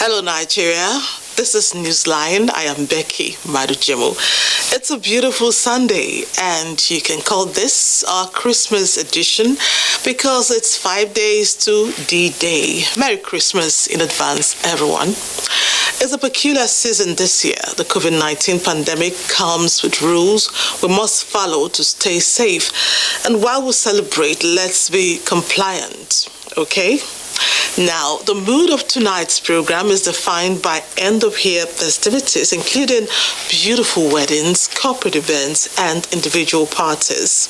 Hello, Nigeria. This is Newsline. I am Becky Madujemo. It's a beautiful Sunday, and you can call this our Christmas edition because it's 5 days to D-Day. Merry Christmas in advance, everyone. It's a peculiar season this year. The COVID-19 pandemic comes with rules we must follow to stay safe. And while we celebrate, let's be compliant, okay? Now, the mood of tonight's program is defined by end-of-year festivities, including beautiful weddings, corporate events, and individual parties.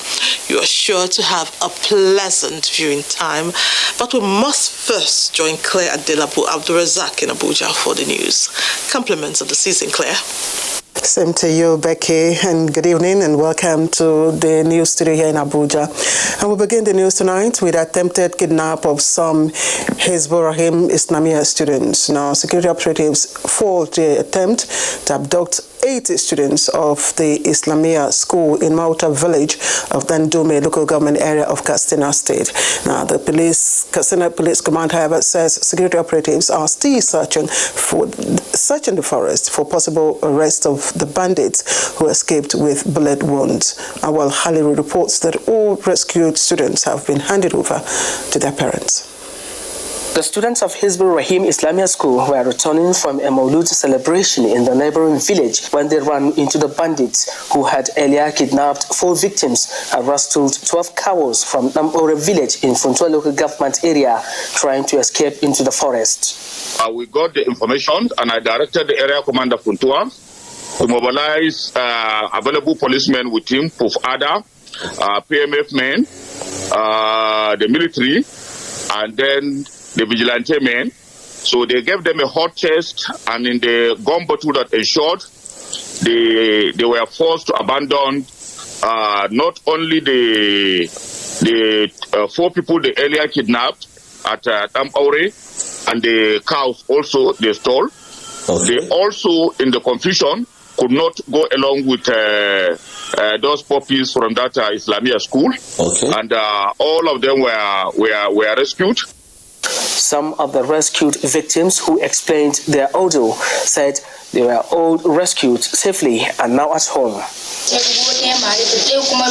You are sure to have a pleasant viewing time, but we must first join Claire Adelabu Abdurazak in Abuja for the news. Compliments of the season, Claire. Same to you, Becky, and good evening and welcome to the news studio here in Abuja. And we begin the news tonight with attempted kidnap of some Hizbur-Rahim Islamia students. Now, security operatives failed the attempt to abduct 80 students of the Islamia school in Mauta village of Dandume local government area of Katsina State. Now, the Katsina Police Command, however, says security operatives are still searching the forest for possible arrest of the bandits who escaped with bullet wounds. And while Haliru reports that all rescued students have been handed over to their parents. The students of Hizbur-Rahim Islamia School were returning from a Maulud celebration in the neighboring village when they ran into the bandits who had earlier kidnapped 4 victims and rustled 12 cows from Namore village in Funtua local government area, trying to escape into the forest. We got the information and I directed the area commander Funtua to mobilize available policemen with him, PROF ADA, PMF men, the military, and then the vigilante men. So they gave them a hot test, and in the gun bottle that ensured they were forced to abandon not only the 4 people they earlier kidnapped at Tampaure, and the cows also they stole. Okay. They also, in the confusion, could not go along with those puppies from that Islamia school. Okay. And all of them were rescued. Some of the rescued victims who explained their ordeal said they were all rescued safely and now at home.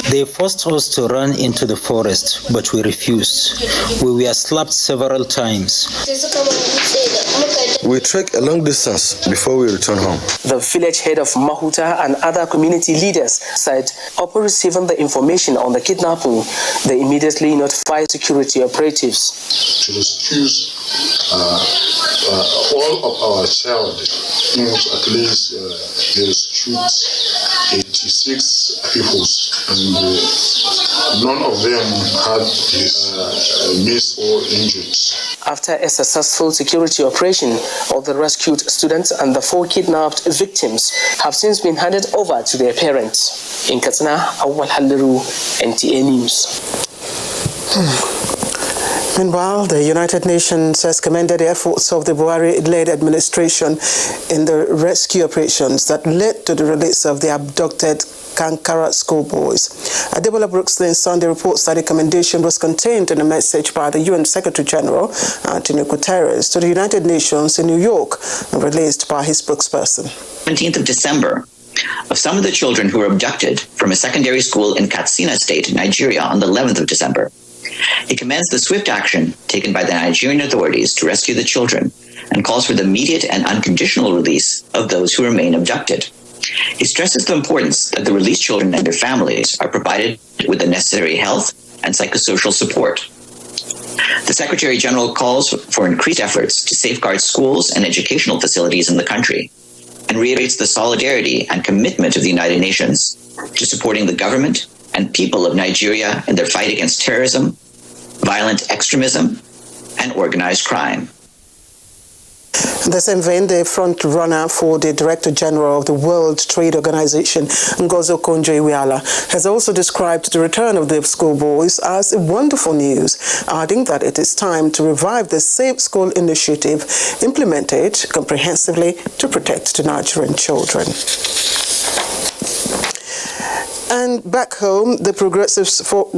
They forced us to run into the forest, but we refused. We were slapped several times. We trek a long distance before we return home. The village head of Mahuta and other community leaders said upon receiving the information on the kidnapping, they immediately notified security operatives. To rescue all of our child, at least they rescued 86 people, and none of them had missed or injured. After a successful security operation, all the rescued students and the 4 kidnapped victims have since been handed over to their parents. In Katsina, Awal Haliru, NTA News. Meanwhile, the United Nations has commended the efforts of the Buhari-led administration in the rescue operations that led to the release of the abducted Kankara schoolboys. Adebola Brooksley Sunday reports that the commendation was contained in a message by the UN Secretary General, Antonio Guterres, to the United Nations in New York, released by his spokesperson. 17th of December, of some of the children who were abducted from a secondary school in Katsina State, Nigeria, on the 11th of December. He commends the swift action taken by the Nigerian authorities to rescue the children and calls for the immediate and unconditional release of those who remain abducted. He stresses the importance that the released children and their families are provided with the necessary health and psychosocial support. The Secretary General calls for increased efforts to safeguard schools and educational facilities in the country and reiterates the solidarity and commitment of the United Nations to supporting the government and people of Nigeria in their fight against terrorism, violent extremism, and organized crime. In the same vein, the front runner for the Director General of the World Trade Organization, Ngozi Okonjo-Iweala, has also described the return of the schoolboys as wonderful news, adding that it is time to revive the Safe School initiative implemented comprehensively to protect the Nigerian children. And And back home, the Progressive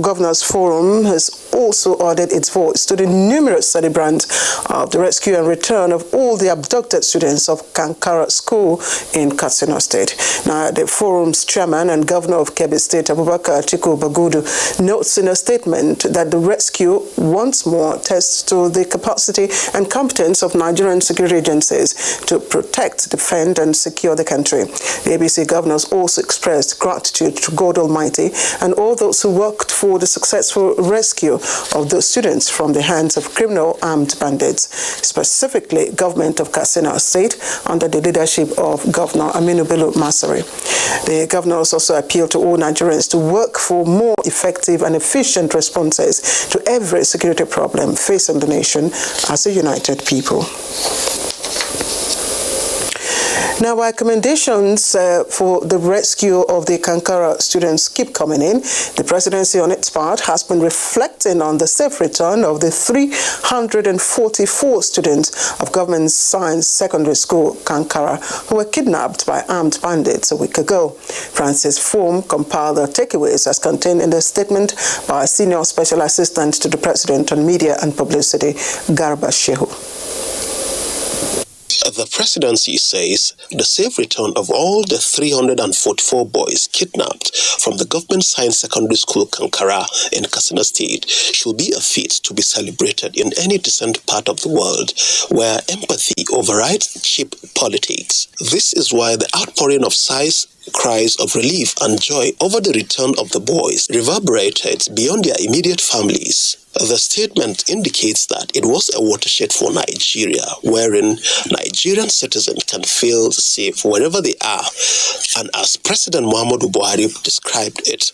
Governors Forum has also added its voice to the numerous celebrants of the rescue and return of all the abducted students of Kankara School in Katsina State. Now, the forum's chairman and governor of Kebbi State, Abubakar Atiku Bagudu, notes in a statement that the rescue once more tests to the capacity and competence of Nigerian security agencies to protect, defend, and secure the country. The ABC governors also expressed gratitude to God Almighty and all those who worked for the successful rescue of the students from the hands of criminal armed bandits, specifically government of Katsina State under the leadership of Governor Aminu Bello Masari. The governors also appealed to all Nigerians to work for more effective and efficient responses to every security problem facing the nation as a united people. Now, recommendations for the rescue of the Kankara students keep coming in. The presidency, on its part, has been reflecting on the safe return of the 344 students of Government Science Secondary School, Kankara, who were kidnapped by armed bandits a week ago. Francis Foom compiled the takeaways as contained in the statement by Senior Special Assistant to the President on Media and Publicity, Garba Shehu. The presidency says the safe return of all the 344 boys kidnapped from the Government Science Secondary School Kankara in Katsina State should be a feat to be celebrated in any decent part of the world where empathy overrides cheap politics. This is why the outpouring of sighs, cries of relief and joy over the return of the boys reverberated beyond their immediate families. The statement indicates that it was a watershed for Nigeria, wherein Nigerian citizens can feel safe wherever they are, and as President Muhammadu Buhari described it,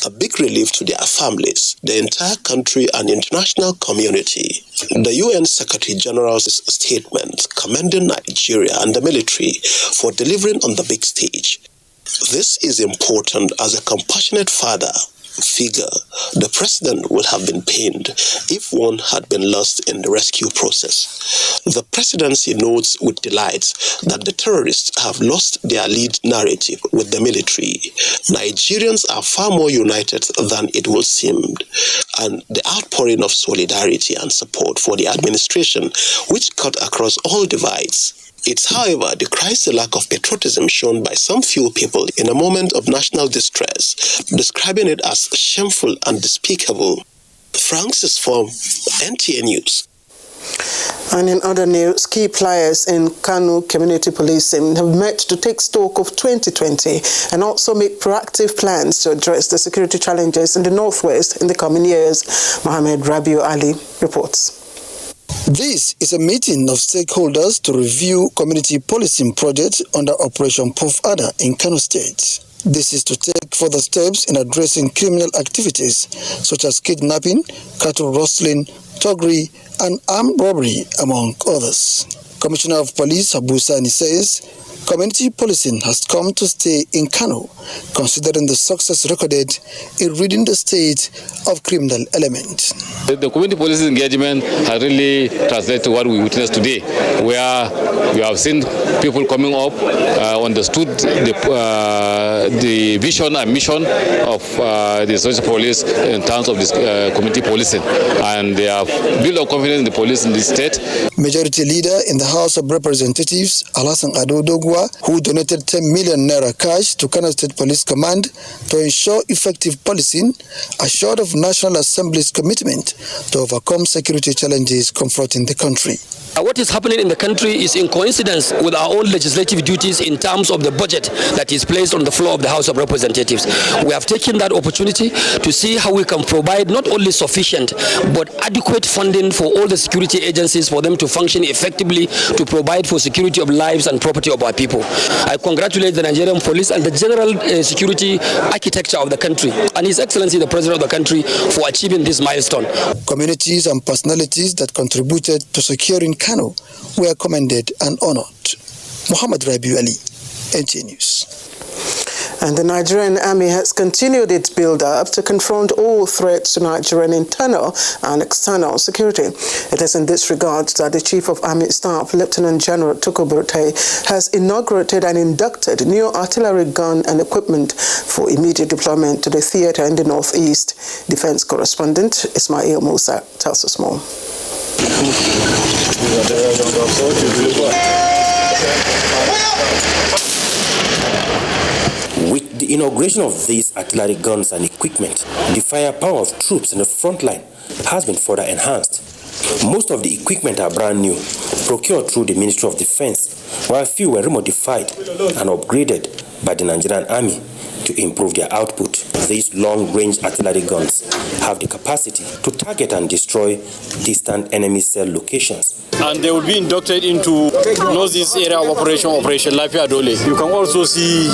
a big relief to their families, the entire country and international community. The UN Secretary General's statement commending Nigeria and the military for delivering on the big stage. This is important as a compassionate father figure. The president would have been pained if one had been lost in the rescue process. The presidency notes with delight that the terrorists have lost their lead narrative with the military. Nigerians are far more united than it will seem, and the outpouring of solidarity and support for the administration, which cut across all divides. It, however, decries the lack of patriotism shown by some few people in a moment of national distress, describing it as shameful and despicable. Francis Form, NTA News. And in other news, key players in Kano community policing have met to take stock of 2020 and also make proactive plans to address the security challenges in the Northwest in the coming years. Mohammed Rabiu Ali reports. This is a meeting of stakeholders to review community policing projects under Operation PROF in Kano State. This is to take further steps in addressing criminal activities such as kidnapping, cattle rustling, thuggery, and armed robbery, among others. Commissioner of Police HABU says community policing has come to stay in Kano, considering the success recorded in ridding the state of criminal elements. The community policing engagement has really translated to what we witnessed today, where we have seen people coming up, understood the vision and mission of the social police in terms of this community policing, and they have built up confidence in the police in this state. Majority leader in the House of Representatives, Alhassan Ado Dogwa, who donated 10 million naira cash to Kano State Police Command to ensure effective policing, assured of National Assembly's commitment to overcome security challenges confronting the country. What is happening in the country is in coincidence with our own legislative duties in terms of the budget that is placed on the floor of the House of Representatives. We have taken that opportunity to see how we can provide not only sufficient but adequate funding for all the security agencies for them to function effectively to provide for security of lives and property of our people. I congratulate the Nigerian police and the general security architecture of the country and His Excellency the President of the country for achieving this milestone. Communities and personalities that contributed to securing Kano were commended and honored. Muhammad Rabiu Ali, NTA News. And the Nigerian Army has continued its build-up to confront all threats to Nigerian internal and external security. It is in this regard that the Chief of Army Staff, Lieutenant General Tukur has inaugurated and inducted new artillery gun and equipment for immediate deployment to the theater in the Northeast. Defense correspondent Ismail Musa tells us more. With the inauguration of these artillery guns and equipment, the firepower of troops in the front line has been further enhanced. Most of the equipment are brand new, procured through the Ministry of Defense, while few were remodified and upgraded by the Nigerian Army to improve their output. These long-range artillery guns have the capacity to target and destroy distant enemy cell locations. And they will be inducted into Northeast area of Operation Lafia Dole. You can also see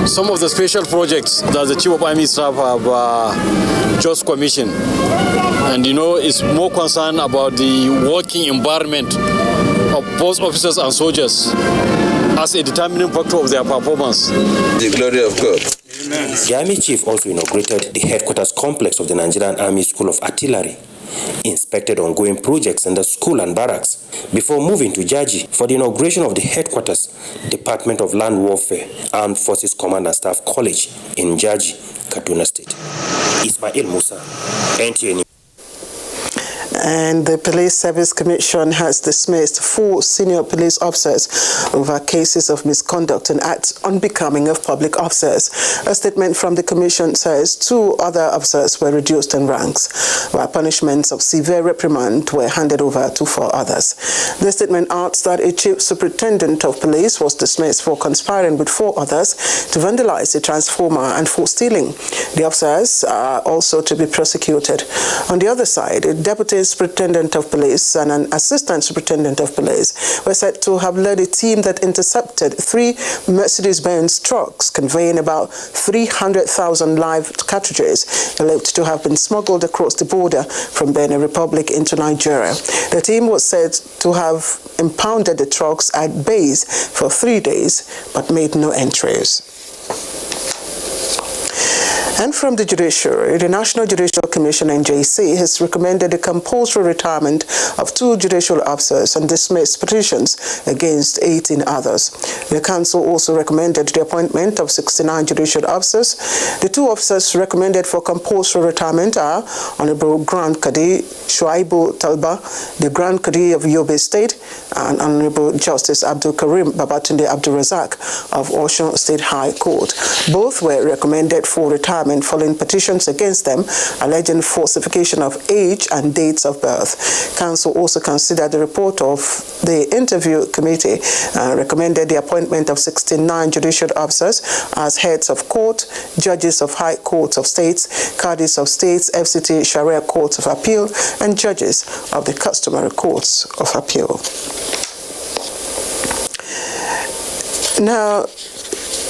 some of the special projects that the Chief of Army Staff have just commissioned. And it's more concerned about the working environment of both officers and soldiers as a determining factor of their performance. The glory of God. Amen. The Army Chief also inaugurated the headquarters complex of the Nigerian Army School of Artillery, inspected ongoing projects in the school and barracks, before moving to Jaji for the inauguration of the headquarters, Department of Land Warfare, Armed Forces Command and Staff College in Jaji, Kaduna State. Ismail Musa, NTA News. And the Police Service Commission has dismissed 4 senior police officers over cases of misconduct and acts unbecoming of public officers. A statement from the Commission says 2 other officers were reduced in ranks, while punishments of severe reprimand were handed over to 4 others. The statement adds that a Chief Superintendent of Police was dismissed for conspiring with 4 others to vandalize a transformer and for stealing. The officers are also to be prosecuted. On the other side, a Deputy Superintendent of Police and an Assistant Superintendent of Police were said to have led a team that intercepted 3 Mercedes-Benz trucks conveying about 300,000 live cartridges believed to have been smuggled across the border from Benin Republic into Nigeria. The team was said to have impounded the trucks at base for 3 days but made no entries. And from the judiciary, the National Judicial Commission, NJC, has recommended the compulsory retirement of 2 judicial officers and dismissed petitions against 18 others. The council also recommended the appointment of 69 judicial officers. The 2 officers recommended for compulsory retirement are Honorable Grand Kadi Shuaibu Talba, the Grand Kadi of Yobe State, and Honorable Justice Abdul Karim Babatunde Abdul Razak of Osun State High Court. Both were recommended for retirement following petitions against them alleging falsification of age and dates of birth. Council also considered the report of the interview committee and recommended the appointment of 69 judicial officers as heads of court, judges of high courts of states, cadis of states, FCT Sharia courts of appeal, and judges of the customary courts of appeal. Now,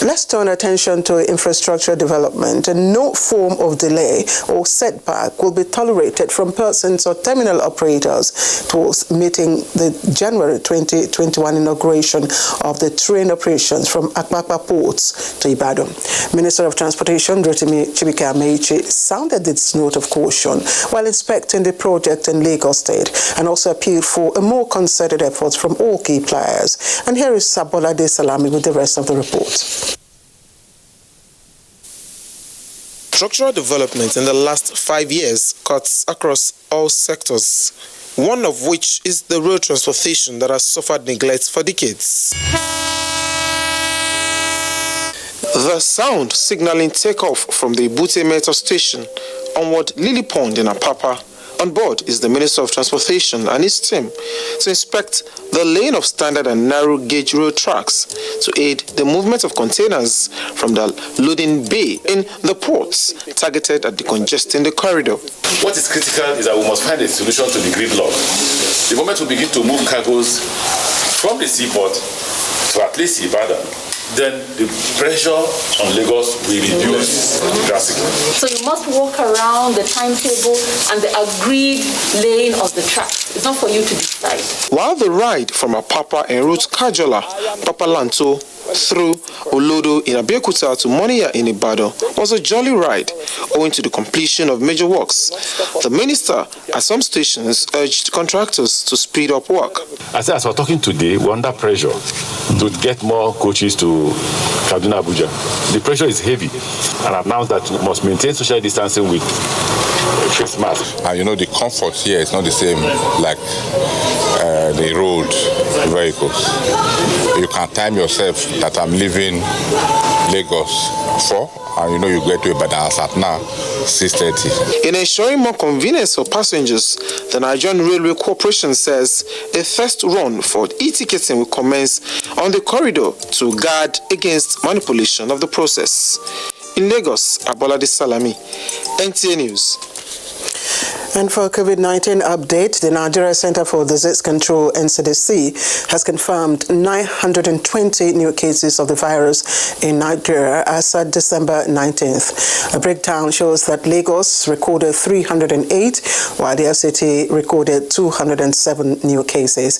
let's turn attention to infrastructure development, and no form of delay or setback will be tolerated from persons or terminal operators towards meeting the January 2021 inauguration of the train operations from Akpakpa ports to Ibadan. Minister of Transportation Rotimi Chibike Amechi sounded its note of caution while inspecting the project in Lagos State and also appealed for a more concerted effort from all key players. And here is Sabola De Salami with the rest of the report. Structural development in the last 5 years cuts across all sectors, one of which is the road transportation that has suffered neglect for decades. The sound signaling takeoff from the Bute Metro station onward Lily Pond in Apapa. On board is the Minister of Transportation and his team to inspect the lane of standard and narrow gauge road tracks to aid the movement of containers from the loading bay in the ports targeted at decongesting the corridor. What is critical is that we must find a solution to the gridlock. The moment we begin to move cargoes from the seaport to at least Ibadan, then the pressure on Lagos will reduce drastically. So you must walk around the timetable and the agreed lane of the track. It's not for you to decide. ride. While the ride from Apapa en route Kajola, Papalanto, through Olodo in Abeokuta to Moniya in Ibadan was a jolly ride, owing to the completion of major works. The minister at some stations urged contractors to speed up work. As we're talking today, we're under pressure to get more coaches to Kaduna Abuja. The pressure is heavy, and I've announced that we must maintain social distancing with face masks. And the comfort here is not the same like the road vehicles. You can time yourself that I'm leaving Lagos 4, and you get to Ibadan as at now 6:30. In ensuring more convenience for passengers, the Nigerian Railway Corporation says a first run for e-ticketing will commence on the corridor to guard against manipulation of the process. In Lagos, Abolade Salami, NTA News. And for COVID-19 update, the Nigeria Center for Disease Control, NCDC, has confirmed 920 new cases of the virus in Nigeria as at December 19th. A breakdown shows that Lagos recorded 308, while the FCT recorded 207 new cases.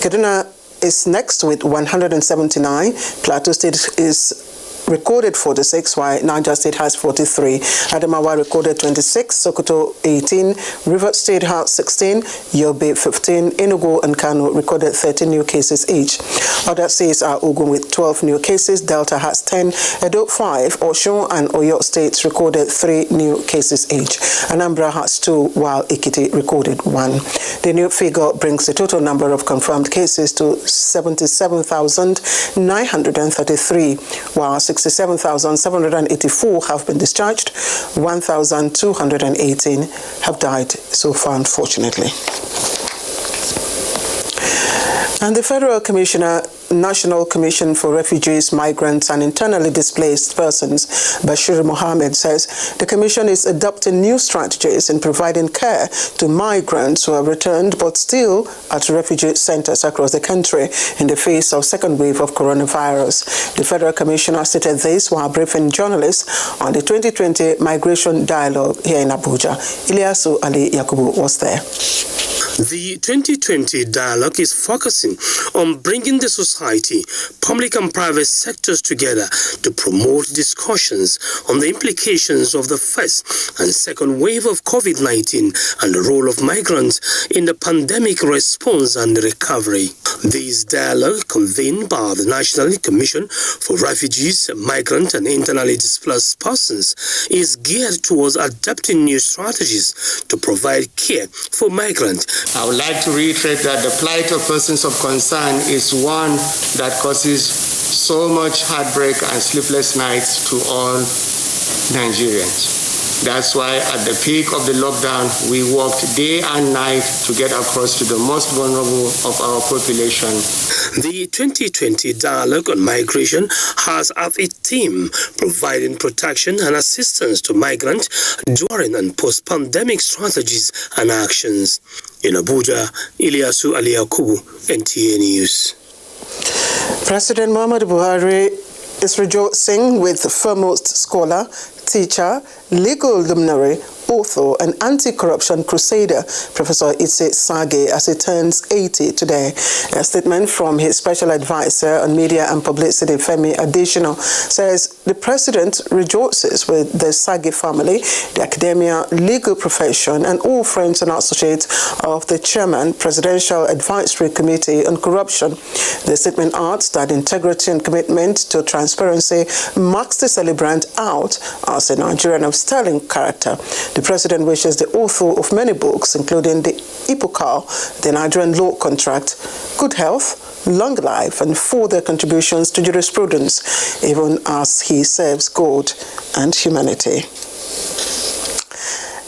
Kaduna is next with 179. Plateau State is recorded 46, while Niger State has 43. Adamawa recorded 26, Sokoto 18, River State has 16, Yobe 15, Enugu and Kano recorded 13 new cases each. Other states are Ogun with 12 new cases, Delta has 10, Edo 5, Osun and Oyo states recorded 3 new cases each. Anambra has 2, while Ekiti recorded 1. The new figure brings the total number of confirmed cases to 77,933, while 67,784 have been discharged, 1,218 have died so far, unfortunately. And the Federal Commissioner, National Commission for Refugees, Migrants and Internally Displaced Persons, Bashir Mohammed, says the Commission is adopting new strategies in providing care to migrants who have returned but still at refugee centers across the country in the face of second wave of coronavirus. The Federal Commissioner stated this while briefing journalists on the 2020 Migration Dialogue here in Abuja. Ilyasu Ali Yakubu was there. The 2020 dialogue is focusing on bringing the society, public and private sectors together to promote discussions on the implications of the first and second wave of COVID-19 and the role of migrants in the pandemic response and recovery. This dialogue, convened by the National Commission for Refugees, Migrants and Internally Displaced Persons, is geared towards adapting new strategies to provide care for migrants. I would like to reiterate that the plight of persons of concern is one that causes so much heartbreak and sleepless nights to all Nigerians. That's why at the peak of the lockdown, we worked day and night to get across to the most vulnerable of our population. The 2020 Dialogue on Migration has as its theme providing protection and assistance to migrants during and post-pandemic strategies and actions. In Abuja, Ilyasu Ali Yakubu, NTA News. President Muhammadu Buhari is rejoicing with the foremost scholar, teacher, legal luminary, author and anti-corruption crusader, Professor Itse Sage, as he turns 80 today. A statement from his special advisor on media and publicity, Femi Adesina, says the president rejoices with the Sage family, the academia, legal profession, and all friends and associates of the chairman, Presidential Advisory Committee on Corruption. The statement adds that integrity and commitment to transparency marks the celebrant out as a Nigerian of sterling character. The president wishes the author of many books, including the Epochal, the Nigerian Law Contract, good health, long life, and further contributions to jurisprudence, even as he serves God and humanity.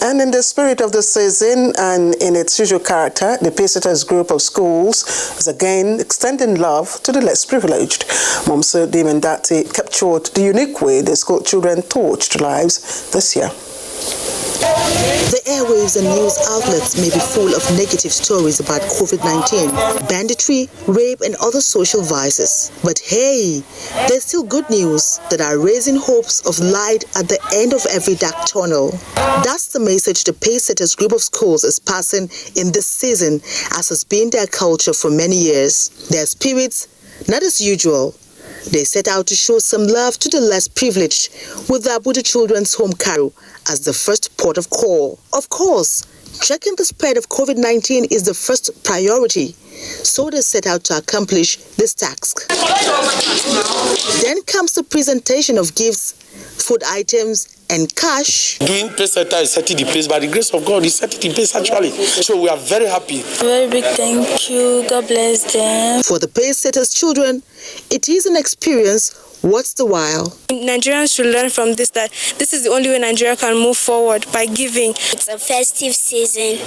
And in the spirit of the season and in its usual character, the Peaceaters group of schools is again extending love to the less privileged. Momso Dimendati captured the unique way the school children touched lives this year. The airwaves and news outlets may be full of negative stories about COVID-19, banditry, rape, and other social vices. But hey, there's still good news that are raising hopes of light at the end of every dark tunnel. That's the message the Pacesetters group of schools is passing in this season, as has been their culture for many years. Their spirits, not as usual. They set out to show some love to the less privileged with the Abuja Children's Home Cairo as the first port of call. Of course, checking the spread of COVID-19 is the first priority, so they set out to accomplish this task. Then comes the presentation of gifts, food items, and cash. Doing Pacesetter is setting the pace. By the grace of God, is setting the pace actually. So we are very happy. Very big thank you. God bless them. For the Pacesetters children, it is an experience worth the while. Nigerians should learn from this, that this is the only way Nigeria can move forward, by giving. It's a festive season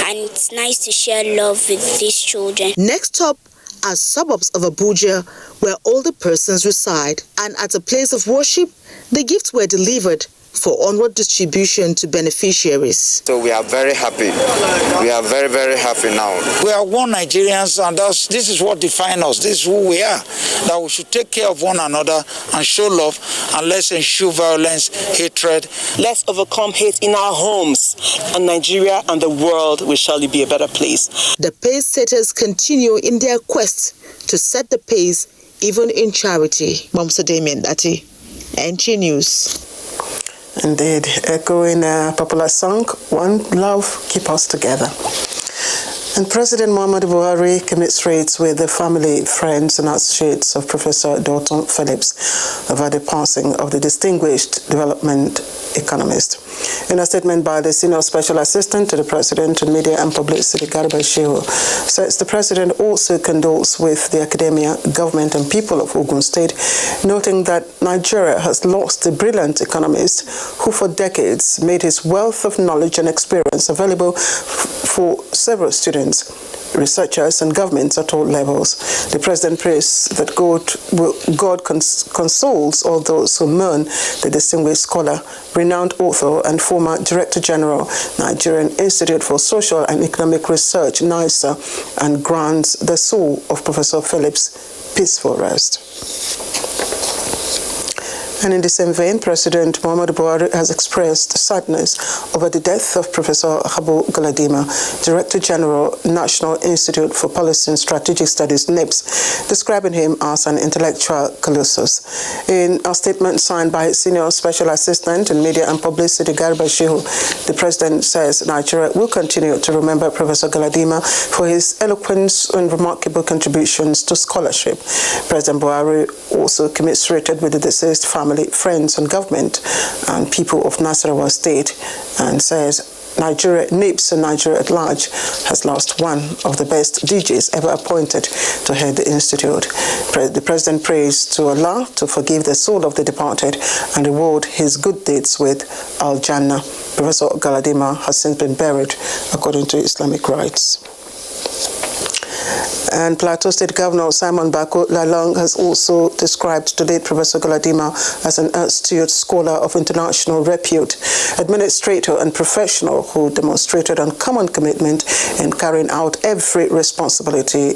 and it's nice to share love with these children. Next up are suburbs of Abuja where older persons reside, and at a place of worship, the gifts were delivered for onward distribution to beneficiaries. So we are very happy. We are very, very happy now. We are one Nigerians, and this is what defines us. This is who we are. That we should take care of one another and show love, and let's ensure violence, hatred. Let's overcome hate in our homes, and Nigeria and the world will surely be a better place. The Pacesetters continue in their quest to set the pace, even in charity. Mamsa Damien Dati, NT News. Indeed, echoing a popular song, One Love, Keep Us Together. And President Muhammadu Buhari commiserates with the family, friends, and associates of Professor DOTUN Phillips over the passing of the distinguished development economist. In a statement by the Senior Special Assistant to the President on Media and Publicity, Garba Shehu, says the President also condoles with the academia, government, and people of Ogun State, noting that Nigeria has lost a brilliant economist who for decades made his wealth of knowledge and experience available for several students, researchers, and governments at all levels. The President prays that God consoles all those who mourn the distinguished scholar, renowned author, and former Director General, Nigerian Institute for Social and Economic Research, NISA, and grants the soul of Professor Phillips peaceful rest. And in the same vein, President Muhammadu Buhari has expressed sadness over the death of Professor HABU GALADIMA, Director General, National Institute for Policy and Strategic Studies, NIPSS, describing him as an intellectual colossus. In a statement signed by Senior Special Assistant in Media and Publicity, Garba Shehu, the President says Nigeria will continue to remember Professor GALADIMA for his eloquence and remarkable contributions to scholarship. President Buhari also commiserated with the deceased family, friends, and government and people of NASARAWA state, and says Nigeria, NIPSS, and Nigeria at large has lost one of the best DJs ever appointed to head the institute. The President prays to Allah to forgive the soul of the departed and reward his good deeds with Al-Jannah. Professor GALADIMA has since been buried according to Islamic rites. And Plateau State Governor Simon BAKO LALONG has also described to date Professor GALADIMA as an astute scholar of international repute, administrator and professional who demonstrated uncommon commitment in carrying out every responsibility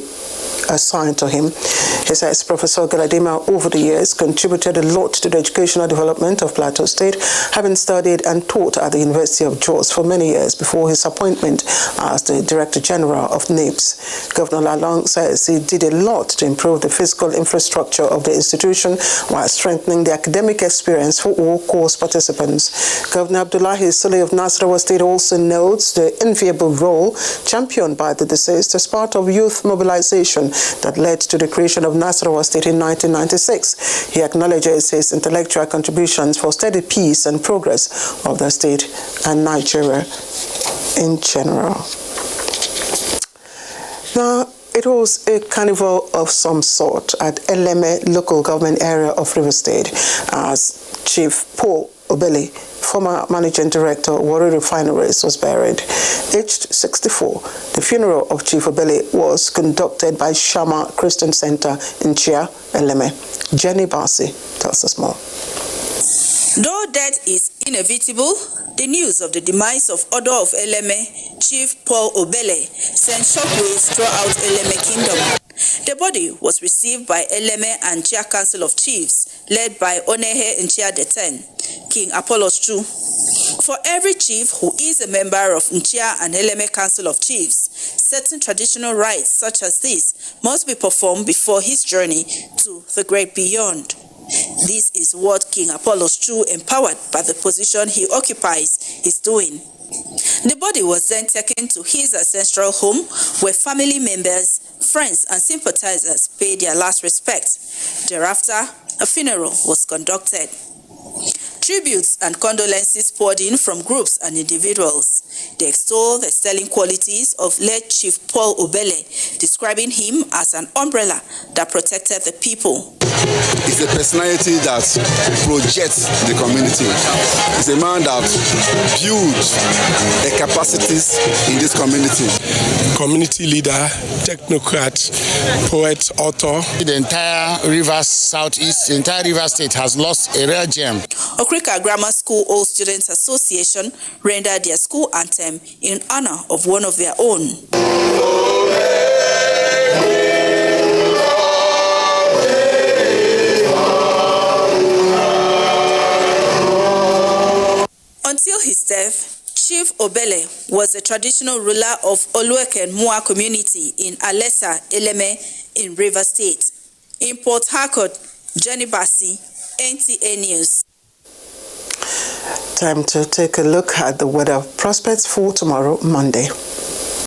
assigned to him. He says Professor GALADIMA over the years contributed a lot to the educational development of Plateau State, having studied and taught at the University of Jos for many years before his appointment as the Director General of NIPSS. Governor LALONG says he did a lot to improve the physical infrastructure of the institution while strengthening the academic experience for all course participants. Governor Abdullahi Sule of Nasarawa State also notes the enviable role championed by the deceased as part of youth mobilization that led to the creation of Nasarawa State in 1996. He acknowledges his intellectual contributions for steady peace and progress of the state and Nigeria in general. Now, it was a carnival of some sort at Eleme local government area of River State as Chief Paul Obele, former managing director of Warri Refineries, was buried. Aged 64, the funeral of Chief Obele was conducted by Shama Christian Center in Chia, Eleme. Jenny Basi tells us more. Though death is inevitable, the news of the demise of Order of Eleme Chief Paul Obele sent shockwaves throughout Eleme Kingdom. The body was received by Eleme and Chia Council of Chiefs, led by Onehe Nchia Deten, King Apollos II. For every chief who is a member of Nchia and Eleme Council of Chiefs, certain traditional rites such as this must be performed before his journey to the great beyond. This is what King Apollos II, empowered by the position he occupies, is doing. The body was then taken to his ancestral home, where family members, friends, and sympathizers paid their last respect. Thereafter, a funeral was conducted. Tributes and condolences poured in from groups and individuals. They extol the sterling qualities of late Chief Paul Obele, describing him as an umbrella that protected the people. It's a personality that projects the community. It's a man that builds the capacities in this community. Community leader, technocrat, poet, author. The entire Rivers Southeast, the entire Rivers State has lost a rare gem. Okrika Grammar School All Students Association rendered their school anthem in honor of one of their own. Until his death, Chief Obele was the traditional ruler of Olueke and Mua community in Alesa, Eleme, in Rivers State. In Port Harcourt, Jenny Bassi, NTA News. Time to take a look at the weather prospects for tomorrow, Monday.